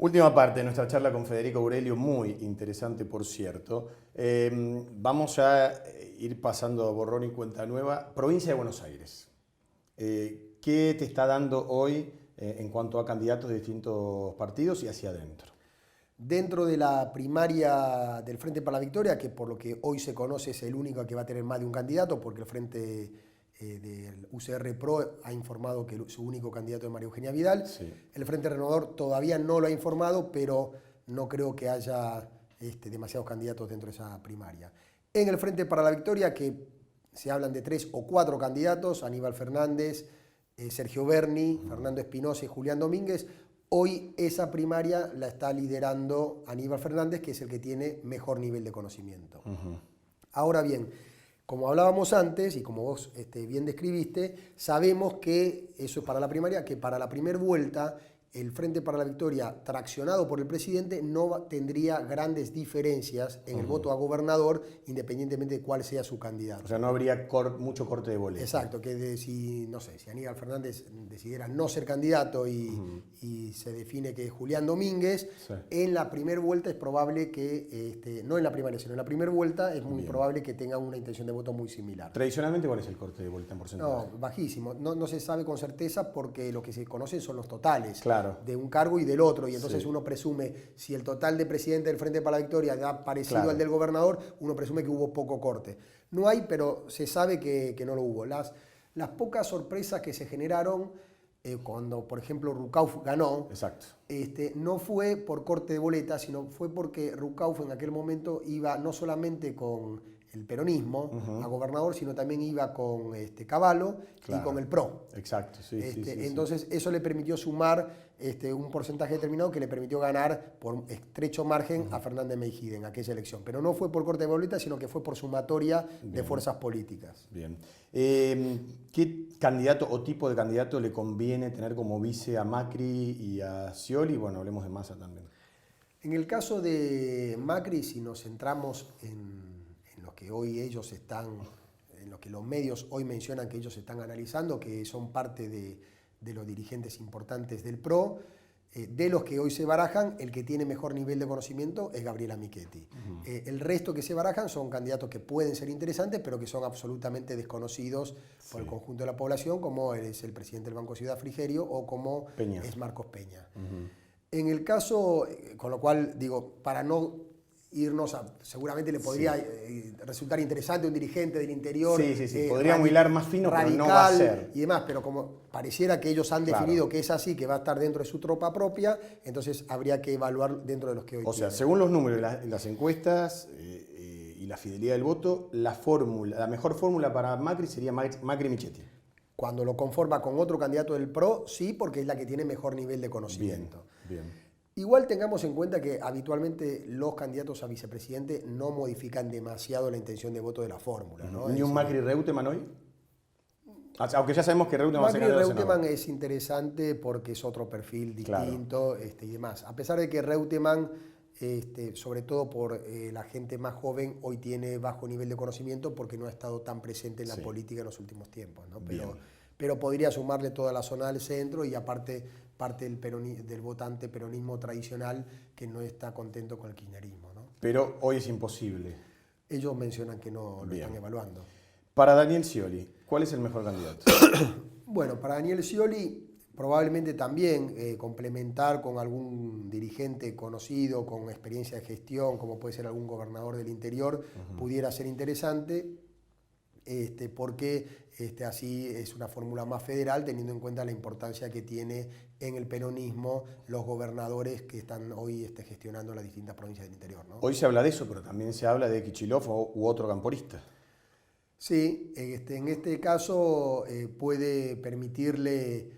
Última parte de nuestra charla con Federico Aurelio, muy interesante por cierto. Vamos a ir pasando a borrón y cuenta nueva. Provincia de Buenos Aires. ¿Qué te está dando hoy en cuanto a candidatos de distintos partidos y hacia adentro? Dentro de la primaria del Frente para la Victoria, que por lo que hoy se conoce es el único que va a tener más de un candidato, porque el Frente del UCR PRO ha informado que su único candidato es María Eugenia Vidal. Sí. El Frente Renovador todavía no lo ha informado, pero no creo que haya demasiados candidatos dentro de esa primaria. En el Frente para la Victoria, que se hablan de 3 o 4 candidatos, Aníbal Fernández, Sergio Berni, Fernando Espinosa y Julián Domínguez. Hoy esa primaria la está liderando Aníbal Fernández, que es el que tiene mejor nivel de conocimiento. Ahora bien, como hablábamos antes y como vos bien describiste, sabemos que eso es para la primaria, que para la primera vuelta el Frente para la Victoria, traccionado por el presidente, no tendría grandes diferencias en el voto a gobernador, independientemente de cuál sea su candidato. O sea, no habría mucho corte de boleta. Exacto, que si Aníbal Fernández decidiera no ser candidato y se define que es Julián Domínguez, sí, en la primera vuelta es probable que, no en la primaria, sino en la primera vuelta es muy probable que tenga una intención de voto muy similar. Tradicionalmente, ¿cuál es el corte de boleta en porcentaje? No, bajísimo. No se sabe con certeza porque lo que se conocen son los totales. Claro. De un cargo y del otro, y entonces sí, uno presume, si el total de presidente del Frente para la Victoria da parecido claro, al del gobernador, uno presume que hubo poco corte. No hay, pero se sabe que no lo hubo. Las pocas sorpresas que se generaron cuando, por ejemplo, Rucauf ganó, exacto, no fue por corte de boleta, sino fue porque Rucauf en aquel momento iba no solamente con el peronismo a gobernador, sino también iba con Cavallo, claro, y con el PRO. Exacto, sí, sí, entonces eso le permitió sumar un porcentaje determinado que le permitió ganar por estrecho margen a Fernández Mejide en aquella elección. Pero no fue por corte de boleta, sino que fue por sumatoria de fuerzas políticas. Bien. ¿Qué candidato o tipo de candidato le conviene tener como vice a Macri y a Scioli? Bueno, hablemos de Massa también. En el caso de Macri, si nos centramos en lo que hoy ellos están, en lo que los medios hoy mencionan que ellos están analizando, que son parte de los dirigentes importantes del PRO, de los que hoy se barajan, el que tiene mejor nivel de conocimiento es Gabriela Michetti. El resto que se barajan son candidatos que pueden ser interesantes, pero que son absolutamente desconocidos por el conjunto de la población, como es el presidente del Banco Ciudad Frigerio o como es Marcos Peña. En el caso, con lo cual digo, para no irnos a, seguramente le podría resultar interesante un dirigente del interior. Podríamos hilar más fino, radical, pero no va a ser. Y demás, pero como pareciera que ellos han definido que es así, que va a estar dentro de su tropa propia, entonces habría que evaluar dentro de los que hoy O sea, según los números, las encuestas y la fidelidad del voto, la mejor fórmula para Macri sería Macri-Michetti. Cuando lo conforma con otro candidato del PRO, sí, porque es la que tiene mejor nivel de conocimiento. Bien. Igual tengamos en cuenta que habitualmente los candidatos a vicepresidente no modifican demasiado la intención de voto de la fórmula, ¿no? ¿Ni un Macri-Reutemann hoy? Aunque ya sabemos que Reutemann va a ser candidato a senador. Reutemann es interesante porque es otro perfil distinto, claro, y demás. A pesar de que Reutemann, sobre todo por la gente más joven, hoy tiene bajo nivel de conocimiento porque no ha estado tan presente en la política en los últimos tiempos, ¿no? Pero podría sumarle toda la zona del centro y aparte parte del votante peronismo tradicional que no está contento con el kirchnerismo, ¿no? Pero hoy es imposible. Ellos mencionan que no lo están evaluando. Para Daniel Scioli, ¿cuál es el mejor candidato? Bueno, para Daniel Scioli probablemente también complementar con algún dirigente conocido, con experiencia de gestión, como puede ser algún gobernador del interior, pudiera ser interesante. Porque así es una fórmula más federal, teniendo en cuenta la importancia que tiene en el peronismo los gobernadores que están hoy gestionando las distintas provincias del interior, ¿no? Hoy se habla de eso, pero también se habla de Kicillof u otro camporista. Sí, en este caso puede permitirle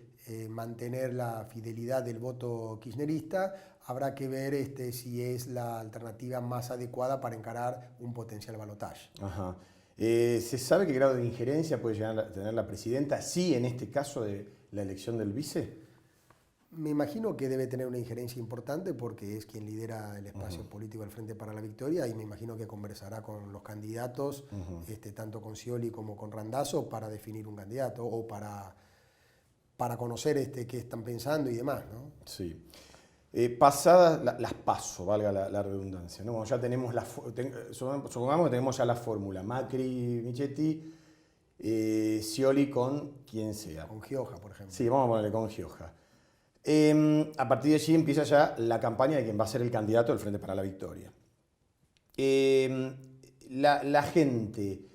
mantener la fidelidad del voto kirchnerista. Habrá que ver si es la alternativa más adecuada para encarar un potencial balotaje. Ajá. ¿Se sabe qué grado de injerencia puede llegar a tener la presidenta, sí, en este caso de la elección del vice? Me imagino que debe tener una injerencia importante porque es quien lidera el espacio político del Frente para la Victoria y me imagino que conversará con los candidatos, tanto con Scioli como con Randazzo, para definir un candidato o para conocer qué están pensando y demás, ¿no? Sí. Pasadas las PASO, valga la redundancia, ¿no? Como ya tenemos supongamos que tenemos ya la fórmula, Macri, Michetti, Scioli con quien sea. Con Gioja, por ejemplo. Sí, vamos a ponerle con Gioja. A partir de allí empieza ya la campaña de quien va a ser el candidato del Frente para la Victoria. La gente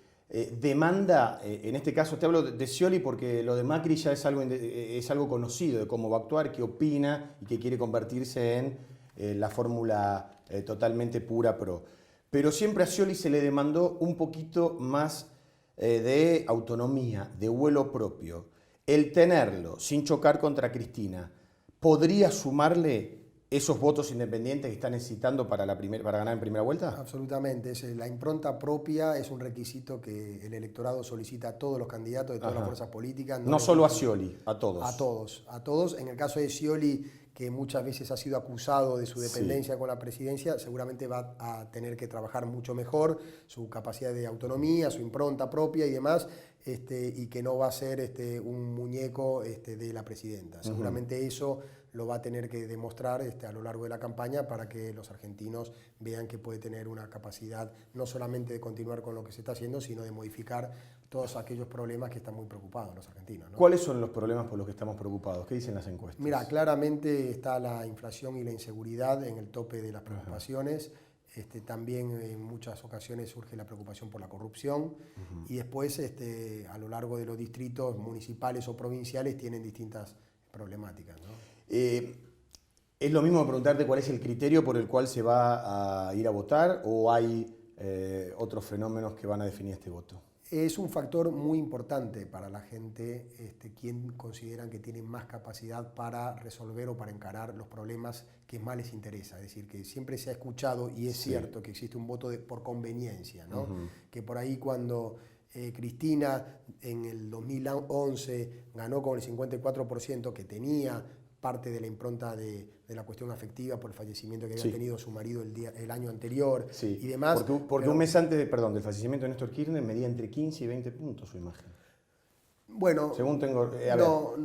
demanda, en este caso te hablo de Scioli porque lo de Macri ya es algo conocido de cómo va a actuar, qué opina y que quiere convertirse en la fórmula totalmente pura pro. Pero siempre a Scioli se le demandó un poquito más de autonomía, de vuelo propio. El tenerlo sin chocar contra Cristina, ¿podría sumarle esos votos independientes que está necesitando para ganar en primera vuelta? Absolutamente. La impronta propia es un requisito que el electorado solicita a todos los candidatos de todas las fuerzas políticas. No solo a Scioli, a todos. A todos. En el caso de Scioli, que muchas veces ha sido acusado de su dependencia con la presidencia, seguramente va a tener que trabajar mucho mejor su capacidad de autonomía, su impronta propia y demás, y que no va a ser un muñeco de la presidenta. Seguramente eso lo va a tener que demostrar a lo largo de la campaña para que los argentinos vean que puede tener una capacidad no solamente de continuar con lo que se está haciendo, sino de modificar todos aquellos problemas que están muy preocupados los argentinos, ¿no? ¿Cuáles son los problemas por los que estamos preocupados? ¿Qué dicen las encuestas? Mira, claramente está la inflación y la inseguridad en el tope de las preocupaciones. También en muchas ocasiones surge la preocupación por la corrupción y después a lo largo de los distritos municipales o provinciales tienen distintas problemáticas, ¿no? ¿Es lo mismo preguntarte cuál es el criterio por el cual se va a ir a votar o hay otros fenómenos que van a definir este voto? Es un factor muy importante para la gente, quien consideran que tienen más capacidad para resolver o para encarar los problemas que más les interesa. Es decir, que siempre se ha escuchado, y es cierto, que existe un voto por conveniencia, ¿no? Que por ahí cuando Cristina en el 2011 ganó con el 54%, que tenía parte de la impronta de la cuestión afectiva por el fallecimiento que había tenido su marido el año anterior y demás. Porque un mes antes del fallecimiento de Néstor Kirchner medía entre 15 y 20 puntos su imagen. Bueno, según tengo,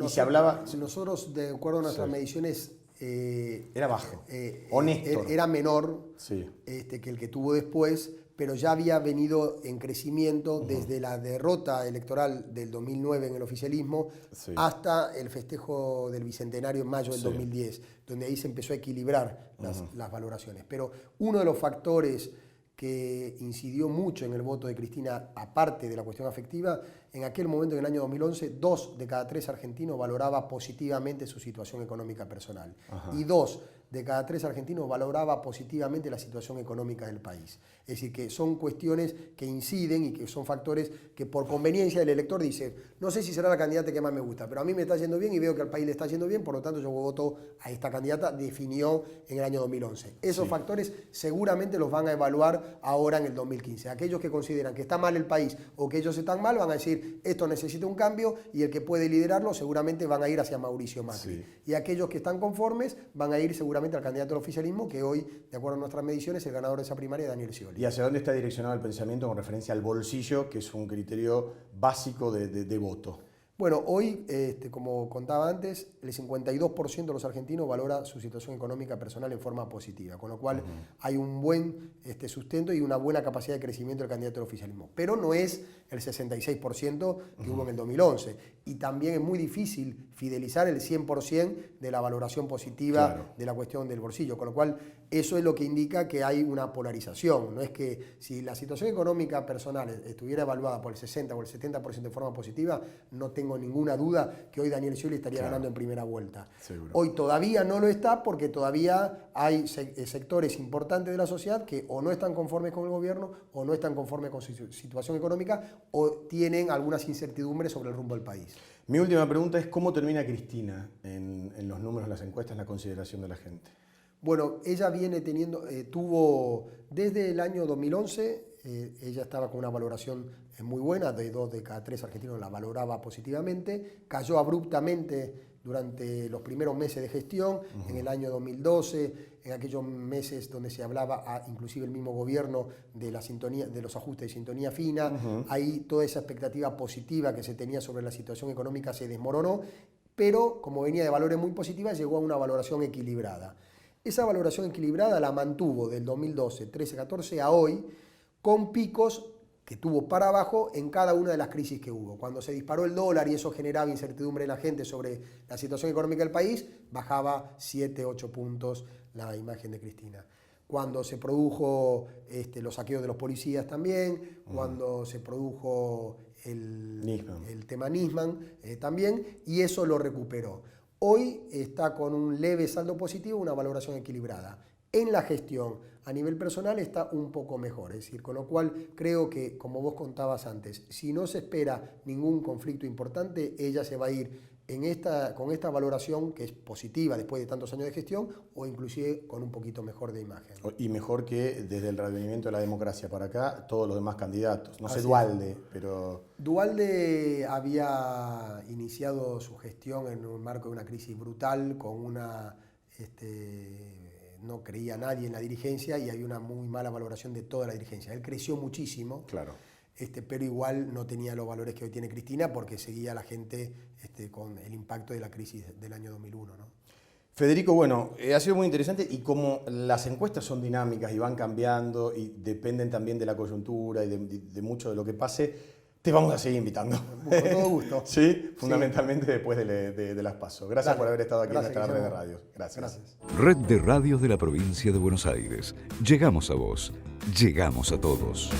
y se hablaba... Nosotros, de acuerdo a nuestras mediciones... era bajo, honesto. Era menor que el que tuvo después, pero ya había venido en crecimiento desde la derrota electoral del 2009 en el oficialismo hasta el festejo del Bicentenario en mayo del 2010, donde ahí se empezó a equilibrar las valoraciones. Pero uno de los factores que incidió mucho en el voto de Cristina, aparte de la cuestión afectiva, en aquel momento, en el año 2011, 2 de cada 3 argentinos valoraba positivamente su situación económica personal. Y 2 de cada 3 argentinos valoraba positivamente la situación económica del país. Es decir, que son cuestiones que inciden y que son factores que por conveniencia el elector dice, no sé si será la candidata que más me gusta, pero a mí me está yendo bien y veo que al país le está yendo bien, por lo tanto yo voto a esta candidata, definió en el año 2011. Esos factores seguramente los van a evaluar ahora en el 2015. Aquellos que consideran que está mal el país o que ellos están mal van a decir, esto necesita un cambio, y el que puede liderarlo seguramente van a ir hacia Mauricio Macri. Y aquellos que están conformes van a ir seguramente al candidato del oficialismo, que hoy, de acuerdo a nuestras mediciones, el ganador de esa primaria es Daniel Scioli. ¿Y hacia dónde está direccionado el pensamiento con referencia al bolsillo, que es un criterio básico de voto? Bueno, hoy, como contaba antes, el 52% de los argentinos valora su situación económica personal en forma positiva, con lo cual hay un buen sustento y una buena capacidad de crecimiento del candidato del oficialismo. Pero no es el 66% que hubo en el 2011. Y también es muy difícil fidelizar el 100% de la valoración positiva de la cuestión del bolsillo, con lo cual eso es lo que indica que hay una polarización. No es que si la situación económica personal estuviera evaluada por el 60 o el 70% de forma positiva, no tengo ninguna duda que hoy Daniel Scioli estaría ganando en primera vuelta. Seguro. Hoy todavía no lo está porque todavía hay sectores importantes de la sociedad que o no están conformes con el gobierno o no están conformes con su situación económica o tienen algunas incertidumbres sobre el rumbo del país. Mi última pregunta es ¿cómo termina Cristina en los números, las encuestas, en la consideración de la gente? Bueno, ella viene tuvo desde el año 2011, ella estaba con una valoración muy buena, de 2 de cada 3 argentinos la valoraba positivamente, cayó abruptamente durante los primeros meses de gestión, en el año 2012, en aquellos meses donde se hablaba, inclusive el mismo gobierno, de la sintonía, de los ajustes de sintonía fina, ahí toda esa expectativa positiva que se tenía sobre la situación económica se desmoronó, pero como venía de valores muy positivas, llegó a una valoración equilibrada. Esa valoración equilibrada la mantuvo del 2012, 13, 14 a hoy, con picos que tuvo para abajo en cada una de las crisis que hubo. Cuando se disparó el dólar y eso generaba incertidumbre en la gente sobre la situación económica del país, bajaba 7, 8 puntos la imagen de Cristina. Cuando se produjo los saqueos de los policías también, cuando se produjo el tema Nisman también, y eso lo recuperó. Hoy está con un leve saldo positivo, una valoración equilibrada. En la gestión, a nivel personal, está un poco mejor. Es decir, con lo cual creo que, como vos contabas antes, si no se espera ningún conflicto importante, ella se va a ir con esta valoración que es positiva después de tantos años de gestión, o inclusive con un poquito mejor de imagen. Y mejor que desde el reavivamiento de la democracia para acá, todos los demás candidatos. No sé Duhalde, pero... Duhalde había iniciado su gestión en un marco de una crisis brutal, con una... no creía nadie en la dirigencia y había una muy mala valoración de toda la dirigencia. Él creció muchísimo, claro. Pero igual no tenía los valores que hoy tiene Cristina, porque seguía a la gente con el impacto de la crisis del año 2001, ¿no? Federico, bueno, ha sido muy interesante, y como las encuestas son dinámicas y van cambiando y dependen también de la coyuntura y de mucho de lo que pase, te vamos a seguir invitando. Con todo gusto. Sí, fundamentalmente después de las PASO. Gracias por haber estado aquí en nuestra red de Guillermo. radios. Gracias. Red de Radios de la Provincia de Buenos Aires. Llegamos a vos. Llegamos a todos.